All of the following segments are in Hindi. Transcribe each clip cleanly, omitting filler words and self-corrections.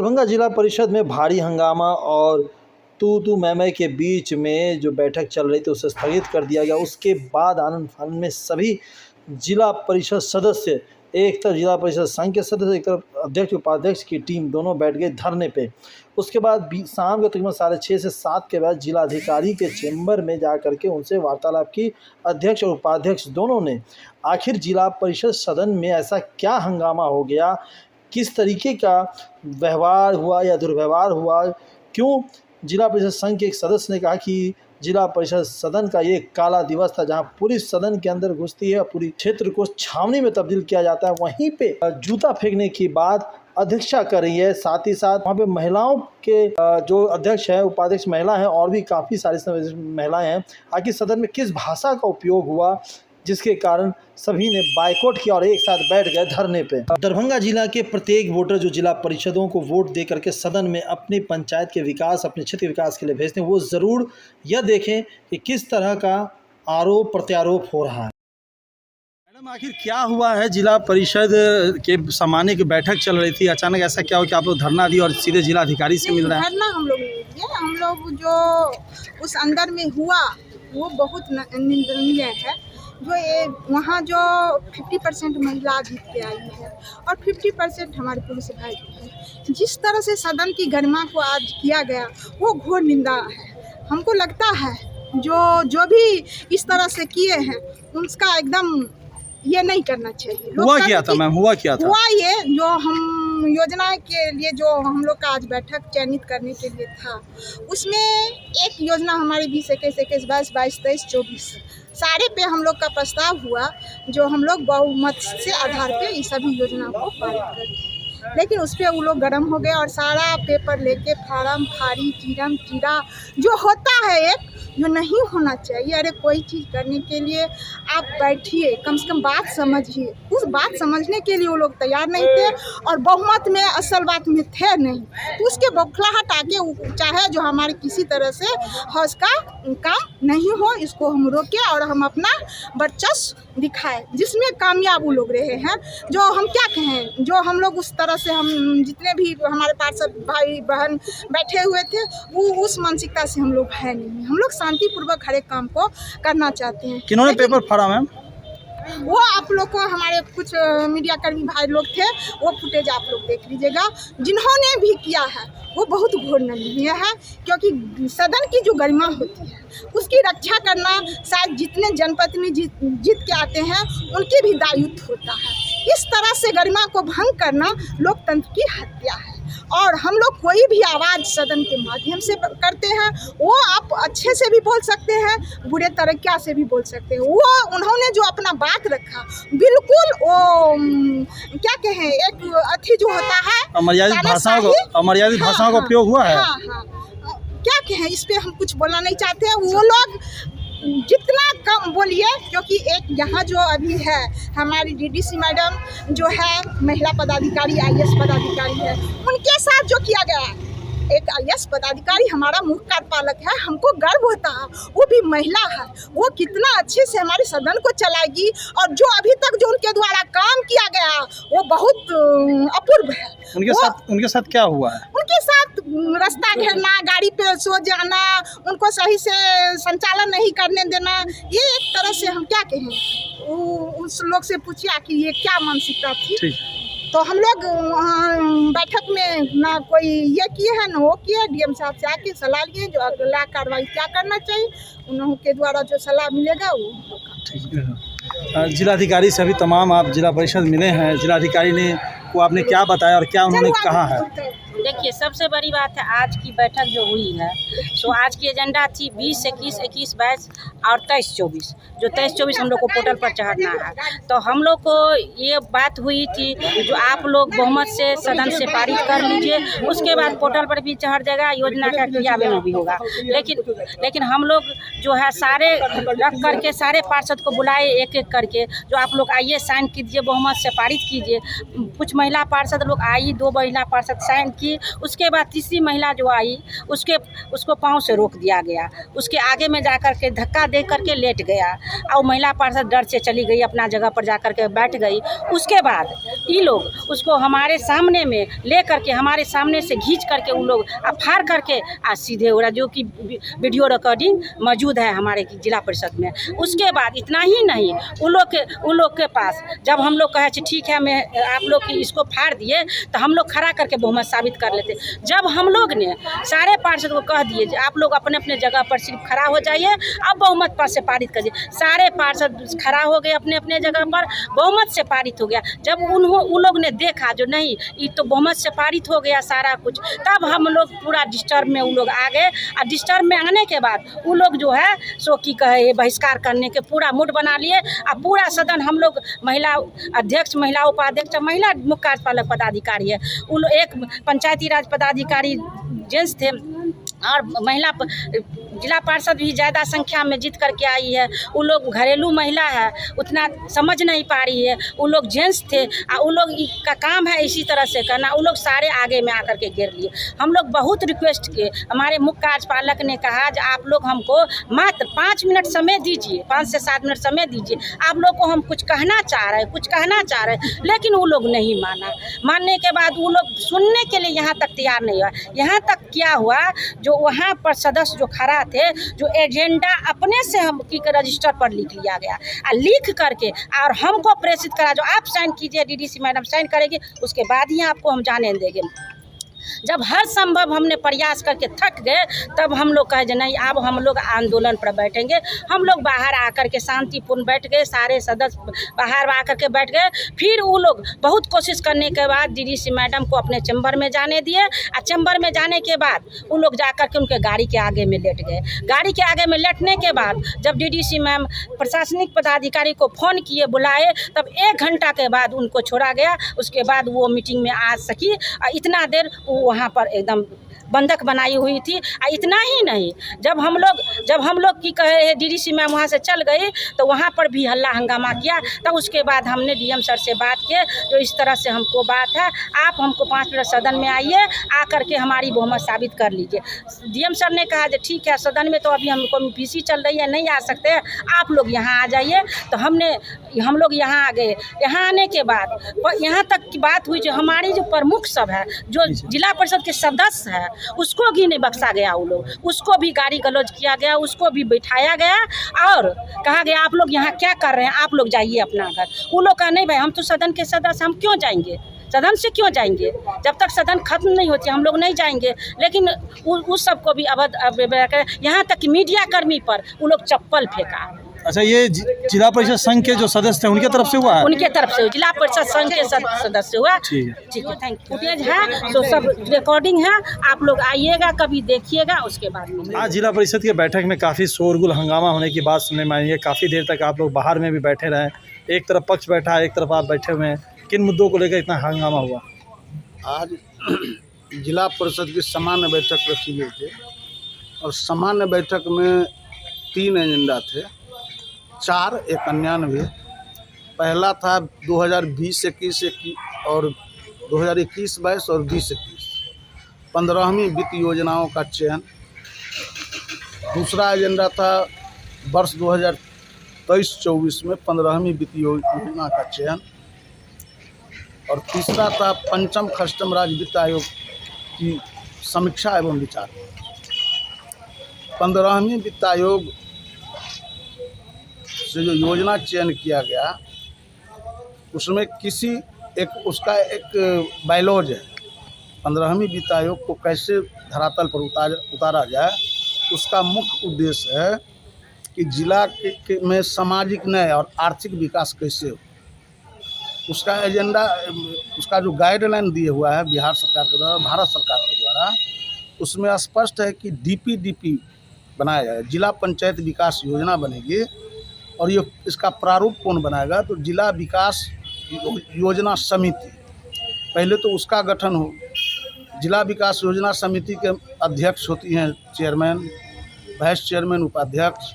दरभंगा जिला परिषद में भारी हंगामा और तू मैं के बीच में जो बैठक चल रही थी उसे स्थगित कर दिया गया। उसके बाद आनंद फानन में सभी जिला परिषद सदस्य, एक तरफ जिला परिषद संघ के सदस्य, एक तरफ अध्यक्ष उपाध्यक्ष की टीम, दोनों बैठ गए धरने पे। उसके बाद शाम के तकरीबन 6:30 से 7 के बाद जिलाधिकारी के चेंबर में जा करके उनसे वार्तालाप की अध्यक्ष और उपाध्यक्ष दोनों ने। आखिर जिला परिषद सदन में ऐसा क्या हंगामा हो गया, किस तरीके का व्यवहार हुआ या दुर्व्यवहार हुआ, क्यों जिला परिषद संघ के एक सदस्य ने कहा कि जिला परिषद सदन का ये काला दिवस था जहां पुलिस सदन के अंदर घुसती है, पूरी क्षेत्र को छावनी में तब्दील किया जाता है। वहीं पे जूता फेंकने की बात अध्यक्षा कर रही है। साथ ही साथ वहाँ पे महिलाओं के जो अध्यक्ष है, उपाध्यक्ष महिला हैं और भी काफ़ी सारी महिलाएं हैं। आखिर सदन में किस भाषा का उपयोग हुआ जिसके कारण सभी ने बायकॉट किया और एक साथ बैठ गए धरने पे। दरभंगा जिला के प्रत्येक वोटर जो जिला परिषदों को वोट दे करके सदन में अपनी पंचायत के विकास, अपने क्षेत्र के विकास के लिए भेजते हैं, वो ज़रूर यह देखें कि किस तरह का आरोप प्रत्यारोप हो रहा है। मैडम, आखिर क्या हुआ है? जिला परिषद के सामान्य की बैठक चल रही थी, अचानक ऐसा क्या हो कि आप लोग धरना दिए और सीधे जिलाधिकारी से मिल रहे हैं? धरना हम लोग नहीं दिए, हम लोग जो उस अंदर में हुआ वो बहुत निंदनीय है। जो ये वहाँ जो 50% महिला जीत के आई है और 50% हमारे पुलिस भाई है। जिस तरह से सदन की गरिमा को आज किया गया वो घोर निंदा है। हमको लगता है जो भी इस तरह से किए हैं उसका एकदम ये नहीं करना चाहिए। हुआ क्या था मैम? हुआ क्या था? हुआ ये जो हम योजना के लिए जो हम लोग का आज बैठक चयनित करने के लिए था, उसमें एक योजना हमारी 20, 21, 22, 22, 23, 24 सारे पे हम लोग का प्रस्ताव हुआ, जो हम लोग बहुमत से आधार पे इस सभी योजना को पारित कर दिए। लेकिन उस पर वो लोग गर्म हो गए और सारा पेपर लेके फार्म फाड़ी कीरम कीड़ा जो होता है एक जो नहीं होना चाहिए। अरे कोई चीज़ करने के लिए आप बैठिए, कम से कम बात समझिए। उस बात समझने के लिए वो लोग तैयार नहीं थे और बहुमत में असल बात में थे नहीं, तो उसके बौखलाहट आके चाहे जो हमारे किसी तरह से हौस का काम नहीं हो, इसको हम रोके और हम अपना वर्चस्व दिखाए, जिसमें कामयाब वो लोग रहे हैं। जो हम क्या कहें, जो हम लोग उस तरह से हम जितने भी हमारे पार्षद भाई बहन बैठे हुए थे वो उस मानसिकता से हम लोग है नहीं। हम लोग शांतिपूर्वक हर एक काम को करना चाहते हैं। किन्होंने पेपर फाड़ा मैम? वो आप लोग को हमारे कुछ मीडिया कर्मी भाई लोग थे, वो फुटेज आप लोग देख लीजिएगा। जिन्होंने भी किया है वो बहुत घोर निंदनीय है, क्योंकि सदन की जो गरिमा होती है उसकी रक्षा करना शायद जितने जनप्रतिनिधि जीत के आते हैं उनकी भी दायित्व होता है। इस तरह से गरिमा को भंग करना लोकतंत्र की हत्या है। और हम लोग कोई भी आवाज़ सदन के माध्यम से करते हैं, वो आप अच्छे से भी बोल सकते हैं, बुरे तरीक़ा से भी बोल सकते हैं। वो उन्होंने जो अपना बात रखा बिल्कुल वो क्या कहें, एक अथी जो होता है अमर्यादित भाषाओं का उपयोग हुआ है। हाँ, क्या कहें, इस पर हम कुछ बोलना नहीं चाहते हैं। वो लोग जितना कम बोलिए, क्योंकि एक यहाँ जो अभी है हमारी डीडीसी मैडम जो है महिला पदाधिकारी IAS पदाधिकारी है, उनके साथ जो किया गया है, एक IAS पदाधिकारी हमारा मुख्य कार्यपालक है, हमको गर्व होता है, वो भी महिला है, वो कितना अच्छे से हमारे सदन को चलाएगी। और जो अभी तक जो उनके द्वारा काम किया गया वो बहुत अपूर्व है। उनके साथ क्या हुआ है? उनके साथ रास्ता घेरना, गाड़ी पे सो जाना, उनको सही से संचालन नहीं करने देना, ये एक तरह से हम क्या कहें, उस लोग से पूछिए कि ये क्या मानसिकता थी। तो हम लोग बैठक में ना कोई ये किए हैं ना वो किए। DM साहब से आके सलाह लिए जो अगला कार्रवाई क्या करना चाहिए, उनके द्वारा जो सलाह मिलेगा वो। जिलाधिकारी से अभी तमाम आप जिला परिषद मिले हैं, जिलाधिकारी ने को आपने क्या बताया और क्या उन्होंने कहा है? देखिए, सबसे बड़ी बात है आज की बैठक जो हुई है, तो आज की एजेंडा थी 20, 21, 21, 22 और 23, 24। जो 23, 24 हम लोग को पोर्टल पर चढ़ना है। तो हम लोग को ये बात हुई थी जो आप लोग बहुमत से सदन से पारित कर लीजिए, उसके बाद पोर्टल पर भी चढ़ जाएगा, योजना का क्रियान्वयन भी होगा। लेकिन हम लोग जो है सारे रख करके सारे पार्षद को बुलाए एक एक करके, जो आप लोग आइए साइन कीजिए, बहुमत से पारित कीजिए। कुछ महिला पार्षद लोग आई, 2 महिला पार्षद साइन की। उसके बाद तीसरी महिला जो आई उसको पाँव से रोक दिया गया, उसके आगे में जा कर के धक्का दे करके लेट गया और महिला पार्षद डर से चली गई, अपना जगह पर जा कर के बैठ गई। उसके बाद ये लोग उसको हमारे सामने में ले करके हमारे सामने से खींच करके उन लोग फाड़ करके आज सीधे उड़ा, जो कि वीडियो रिकॉर्डिंग मौजूद है हमारे जिला परिषद में। उसके बाद इतना ही नहीं, उन लोग के पास जब हम लोग कहे ठीक है मैं आप लोग की इसको फाड़ दिए तो हम लोग खड़ा करके बहुमत साबित कर लेते। जब हम लोग ने सारे पार्षद को कह दिए आप लोग अपने अपने जगह पर सिर्फ खड़ा हो जाइए, अब बहुमत पर से पारित कर दिए। सारे पार्षद खड़ा हो गए अपने अपने जगह पर, बहुमत से पारित हो गया। जब उन लोग ने देखा जो नहीं ये तो बहुमत से पारित हो गया सारा कुछ, तब हम लोग पूरा डिस्टर्ब में उन लोग आ गए। और डिस्टर्ब में आने के बाद उन लोग जो है सो की कहे बहिष्कार करने के पूरा मूड बना लिए। और पूरा सदन हम लोग महिला अध्यक्ष, महिला उपाध्यक्ष, महिला मुख्य कार्यपालक पदाधिकारी है, उन एक पंचायती राज पदाधिकारी जेंट्स थे और महिला जिला पार्षद भी ज़्यादा संख्या में जीत करके आई है। उन लोग घरेलू महिला है, उतना समझ नहीं पा रही है। उन लोग जेंट्स थे और उन लोग का काम है इसी तरह से करना। उन लोग सारे आगे में आकर के घेर लिए। हम लोग बहुत रिक्वेस्ट किए, हमारे मुख्य कार्यपालक ने कहा कि आप लोग हमको मात्र 5 मिनट समय दीजिए, 5 से 7 मिनट समय दीजिए, आप लोग को हम कुछ कहना चाह रहे हैं। लेकिन वो लोग नहीं मानने के बाद वो लोग सुनने के लिए यहाँ तक तैयार नहीं हुआ। यहाँ तक क्या हुआ, जो वहाँ पर सदस्य जो खड़ा थे, जो एजेंडा अपने से हम की रजिस्टर पर लिख लिया गया और लिख करके और हमको प्रेषित करा, जो आप साइन कीजिए, डीडीसी मैडम साइन करेगी, उसके बाद ही आपको हम जाने देंगे। जब हर संभव हमने प्रयास करके थक गए, तब हम लोग कहे नहीं अब हम लोग आंदोलन पर बैठेंगे। हम लोग बाहर आकर के शांतिपूर्ण बैठ गए, सारे सदस्य बाहर आकर के बैठ गए। फिर वो लोग बहुत कोशिश करने के बाद डीडीसी मैडम को अपने चैम्बर में जाने दिए और चैम्बर में जाने के बाद वो लोग जाकर के उनके गाड़ी के आगे में लेट गए। गाड़ी के आगे में लेटने के बाद जब डीडीसी मैम प्रशासनिक पदाधिकारी को फ़ोन किए, बुलाए, तब 1 घंटा के बाद उनको छोड़ा गया। उसके बाद वो मीटिंग में आ सकी और इतना देर वहाँ पर एकदम बंधक बनाई हुई थी। और इतना ही नहीं, जब हम लोग की कहे डीडीसी मैम वहाँ से चल गई तो वहाँ पर भी हल्ला हंगामा किया। तब उसके बाद हमने डीएम सर से बात की, जो इस तरह से हमको बात है, आप हमको 5 मिनट सदन में आइए, आकर के हमारी बहुमत साबित कर लीजिए। डीएम सर ने कहा कि ठीक है, सदन में तो अभी हमको पीसी चल रही है, नहीं आ सकते, आप लोग यहाँ आ जाइए। तो हम लोग यहाँ आ गए। यहाँ आने के बाद यहाँ तक की बात हुई, जो हमारी जो प्रमुख सब है, जो जिला परिषद के सदस्य है, उसको भी नहीं बख्शा गया। वो लोग उसको भी गाली गलौज किया गया, उसको भी बैठाया गया और कहा गया आप लोग यहाँ क्या कर रहे हैं, आप लोग जाइए अपना घर। वो लोग कहा नहीं भाई, हम तो सदन के सदस्य, हम क्यों जाएंगे, सदन से क्यों जाएंगे, जब तक सदन खत्म नहीं होती हम लोग नहीं जाएंगे। लेकिन उस सबको भी यहाँ तक कि मीडिया कर्मी पर वो लोग चप्पल फेंका। अच्छा, ये जिला परिषद संघ के जो सदस्य हैं उनके तरफ से हुआ है? उनके तरफ से जिला परिषद संघ के सदस्य हुआ। ठीक है, थैंक यू। फुटेज है तो सब रिकॉर्डिंग है, आप लोग आइएगा, कभी देखिएगा, उसके बाद में। आज जिला परिषद की बैठक में काफ़ी शोरगुल हंगामा होने की बात सुनने में आई है। काफ़ी देर तक आप लोग बाहर में भी बैठे रहे, एक तरफ पक्ष बैठा है, एक तरफ आप बैठे हुए हैं। किन मुद्दों को लेकर इतना हंगामा हुआ? आज जिला परिषद की सामान्य बैठक रखी गई थी और सामान्य बैठक में 3 एजेंडा थे, 4 एक अन्यान्य। पहला था 2020-21 और 2021-22 और 20-21 15वीं वित्त योजनाओं का चयन। दूसरा एजेंडा था वर्ष 2023-24 में 15वीं वित्त योजना का चयन। और तीसरा था पंचम खष्टम राज्य वित्त आयोग की समीक्षा एवं विचार। 15वीं वित्त आयोग से जो योजना चयन किया गया, उसमें उसका एक बायलॉज है। 15वीं वित्त आयोग को कैसे धरातल पर उतारा जाए, उसका मुख्य उद्देश्य है कि जिला में सामाजिक न्याय और आर्थिक विकास कैसे हो। उसका एजेंडा, उसका जो गाइडलाइन दिए हुआ है बिहार सरकार के द्वारा, भारत सरकार के द्वारा, उसमें स्पष्ट है कि DPDP बनाया जाए, जिला पंचायत विकास योजना बनेगी। और ये इसका प्रारूप कौन बनाएगा, तो जिला विकास योजना समिति, पहले तो उसका गठन हो। जिला विकास योजना समिति के अध्यक्ष होती हैं चेयरमैन, वाइस चेयरमैन, उपाध्यक्ष,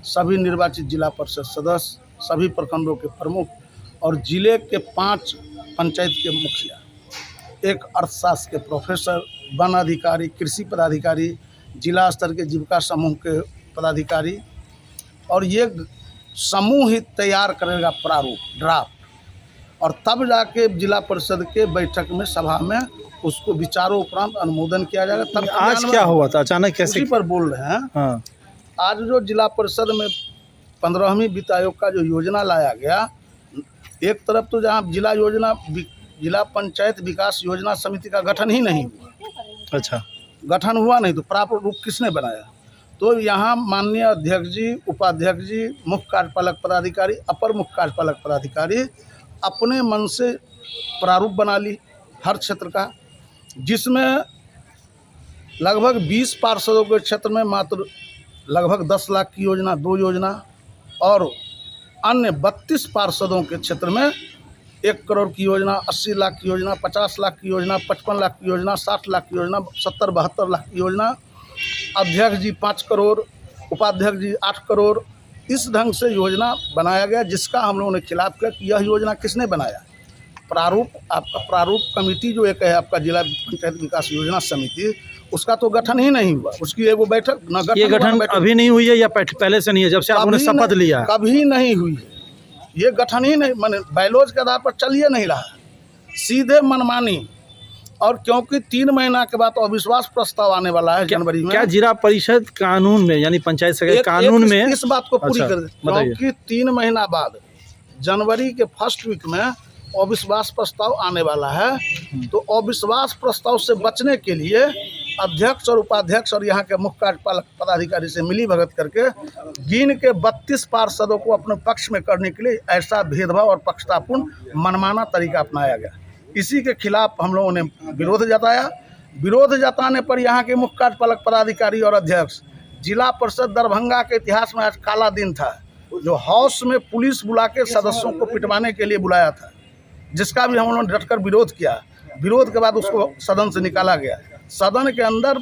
सभी निर्वाचित जिला परिषद सदस्य, सभी प्रखंडों के प्रमुख और जिले के 5 पंचायत के मुखिया। एक अर्थशास्त्र के प्रोफेसर, वन अधिकारी, कृषि पदाधिकारी, जिला स्तर के जीविका समूह के पदाधिकारी, और ये समूह ही तैयार करेगा प्रारूप, ड्राफ्ट, और तब जाके जिला परिषद के बैठक में, सभा में उसको विचारों उपरांत अनुमोदन किया जाएगा। तब आज क्या हुआ था अचानक, कैसे? उसी पर बोल रहे हैं। हाँ, आज जो जिला परिषद में 15वीं वित्त आयोग का जो योजना लाया गया, एक तरफ तो जहाँ जिला पंचायत विकास योजना समिति का गठन ही नहीं हुआ, अच्छा, गठन हुआ नहीं तो प्रारूप रूप किसने बनाया? तो यहाँ माननीय अध्यक्ष जी, उपाध्यक्ष जी, मुख्य कार्यपालक पदाधिकारी, अपर मुख्य कार्यपालक पदाधिकारी अपने मन से प्रारूप बना ली हर क्षेत्र का, जिसमें लगभग 20 पार्षदों के क्षेत्र में मात्र लगभग 10 लाख की योजना, 2 योजना, और अन्य 32 पार्षदों के क्षेत्र में 1 करोड़ की योजना, 80 लाख की योजना, 50 लाख की योजना, 55 लाख की योजना, 60 लाख की योजना, 70-72 लाख की योजना, अध्यक्ष जी 5 करोड़, उपाध्यक्ष जी 8 करोड़, इस ढंग से योजना बनाया गया, जिसका हम लोगों ने खिलाफ किया कि यह योजना किसने बनाया? प्रारूप, आपका प्रारूप कमेटी जो एक है आपका जिला पंचायत विकास योजना समिति, उसका तो गठन ही नहीं हुआ, उसकी एगो बैठक न गठन, ये गठन अभी नहीं हुई है या पहले से नहीं है, जब से आपने शपथ लिया? कभी नहीं हुई है, ये गठन ही नहीं, माने बायलॉज के आधार पर चलिए नहीं रहा है, सीधे मनमानी। और क्योंकि 3 महीना के बाद अविश्वास प्रस्ताव आने वाला है जनवरी में। क्या जिला परिषद कानून में, यानी पंचायत सेक्रेटरी कानून में इस बात को पूरी अच्छा, कर दे, क्योंकि 3 महीना बाद जनवरी के फर्स्ट वीक में अविश्वास प्रस्ताव आने वाला है, तो अविश्वास प्रस्ताव से बचने के लिए अध्यक्ष और उपाध्यक्ष और यहाँ के मुख्य कार्यपालक पदाधिकारी से मिली भगत करके गिन के 32 पार्षदों को अपने पक्ष में करने के लिए ऐसा भेदभाव और पक्षतापूर्ण मनमाना तरीका अपनाया गया। इसी के खिलाफ हम लोगों ने विरोध जताया। विरोध जताने पर यहाँ के मुख्य कार्यपालक पदाधिकारी और अध्यक्ष, जिला परिषद दरभंगा के इतिहास में आज काला दिन था, जो हाउस में पुलिस बुला के सदस्यों को पिटवाने के लिए बुलाया था, जिसका भी हम लोगों ने डटकर विरोध किया। विरोध के बाद उसको सदन से निकाला गया। सदन के अंदर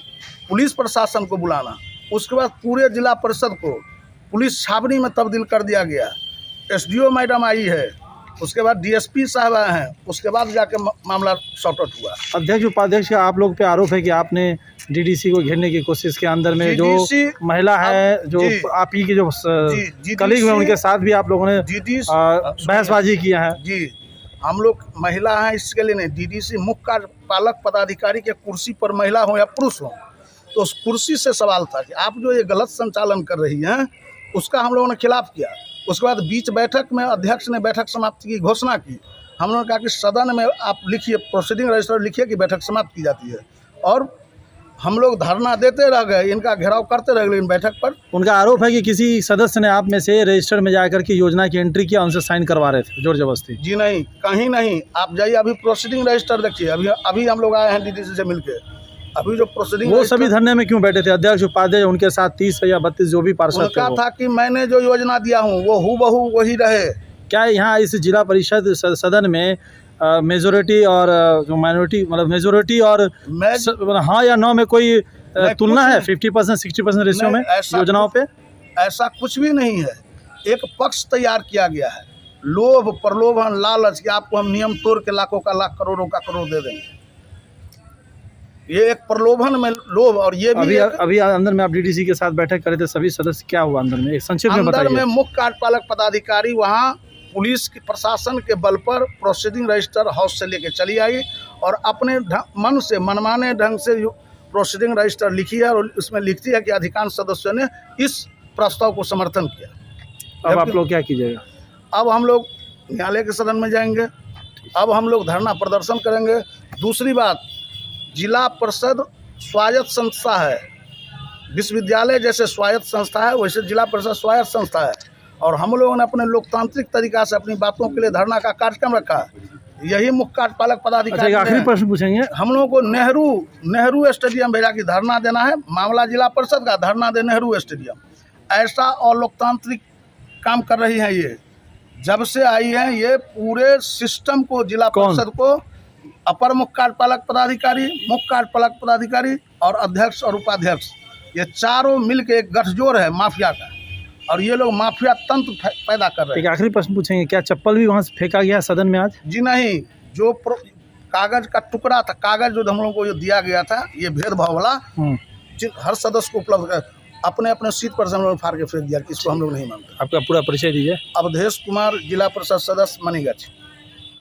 पुलिस प्रशासन को बुलाना, उसके बाद पूरे जिला परिषद को पुलिस छावनी में तब्दील कर दिया गया। एसडीओ मैडम आई है, उसके बाद डीएसपी साहब आए हैं, उसके बाद जाके मामला सॉर्ट आउट हुआ। अध्यक्ष उपाध्यक्ष का आप लोग पे आरोप है कि आपने डीडीसी को घेरने की कोशिश के अंदर में जो महिला है, जो आप ही के जो कलीग हैं, उनके साथ भी आप लोगों ने बहसबाजी किया है। जी, हम लोग महिला हैं इसके लिए नहीं, डीडीसी मुख्य कार्यपालक पदाधिकारी के कुर्सी पर महिला हो या पुरुष हो, तो उस कुर्सी से सवाल था कि आप जो ये गलत संचालन कर रही हैं, उसका हम लोगों ने खिलाफ किया। उसके बाद बीच बैठक में अध्यक्ष ने बैठक समाप्ति की घोषणा की। हम लोगों ने कहा कि सदन में आप लिखिए, प्रोसीडिंग रजिस्टर लिखिए कि बैठक समाप्त की जाती है, और हम लोग धरना देते रह गए, इनका घेराव करते रह गए। लेकिन बैठक पर उनका आरोप है कि किसी सदस्य ने आप में से रजिस्टर में जाकर के योजना की एंट्री किया, उनसे साइन करवा रहे थे जोर जबरदस्ती। जी नहीं, कहीं नहीं। आप जाइए अभी प्रोसीडिंग रजिस्टर देखिए, अभी हम लोग आए हैं डीडीसी से मिलके, अभी जो प्रोसीडिंग। वो सभी धरने में क्यों बैठे थे? अध्यक्ष उपाध्यक्ष उनके साथ 30 या 32 जो भी पार्षद थे, उनका था कि मैंने जो योजना दिया हूँ वो हूबहू वही रहे। क्या यहाँ इस जिला परिषद सदन में मेजोरिटी और जो माइनॉरिटी, मतलब मेजोरिटी और हाँ या नो में कोई तुलना है? 50% 60% रेशियो में योजनाओं पे ऐसा कुछ भी नहीं है। एक पक्ष तैयार किया गया है, लोभ, प्रलोभन, लालच कि आपको हम नियम तोड़ के लाखों का लाख, करोड़ों का करोड़ दे देंगे। ये एक प्रलोभन में लोभ। और ये भी अभी अंदर में आप डीडीसी के साथ बैठक करे थे सभी सदस्य, क्या हुआ अंदर में, एक संक्षिप्त में बताइए। अंदर में मुख्य कार्यपालक पदाधिकारी वहाँ पुलिस की प्रशासन के बल पर प्रोसीडिंग रजिस्टर हाउस से लेके चली आई और अपने मन से, मनमाने ढंग से प्रोसीडिंग रजिस्टर लिखी है, और उसमें लिखती है कि अधिकांश सदस्यों ने इस प्रस्ताव को समर्थन किया। अब आप लोग क्या कीजिएगा? अब हम लोग न्यायालय के सदन में जाएंगे, अब हम लोग धरना प्रदर्शन करेंगे। दूसरी बात, जिला परिषद स्वायत्त संस्था है, विश्वविद्यालय जैसे स्वायत्त संस्था है वैसे जिला परिषद स्वायत्त संस्था है, और हम लोगों ने अपने लोकतांत्रिक तरीका से अपनी बातों के लिए धरना का कार्यक्रम रखा। यही मुख्य कार्यपालक पदाधिकारी। आखिरी प्रश्न पूछेंगे। हम लोगों को नेहरू स्टेडियम भेजा कि धरना देना है, मामला जिला परिषद का, धरना दे नेहरू स्टेडियम। ऐसा और लोकतांत्रिक काम कर रही हैं ये, जब से आई हैं ये पूरे सिस्टम को, जिला परिषद को, अपर मुख्य कार्यपालक पदाधिकारी, मुख्य कार्यपालक पदाधिकारी और अध्यक्ष और उपाध्यक्ष, ये चारों मिलके एक गठजोड़ है माफिया का, और ये लोग माफिया तंत्र पैदा कर रहे हैं। एक आखिरी प्रश्न पूछेंगे, क्या चप्पल भी वहाँ से फेंका गया सदन में आज? जी नहीं, जो कागज का टुकड़ा था, कागज जो हम लोग को जो दिया गया था, ये भेदभाव वाला हर सदस्य को उपलब्ध कर अपने अपने सीट पर से हम लोग फाड़ के फेंक दिया, इसको हम लोग नहीं मानते। आपका पूरा परिचय दीजिए। अवधेश कुमार, जिला परिषद सदस्य मनीगंज।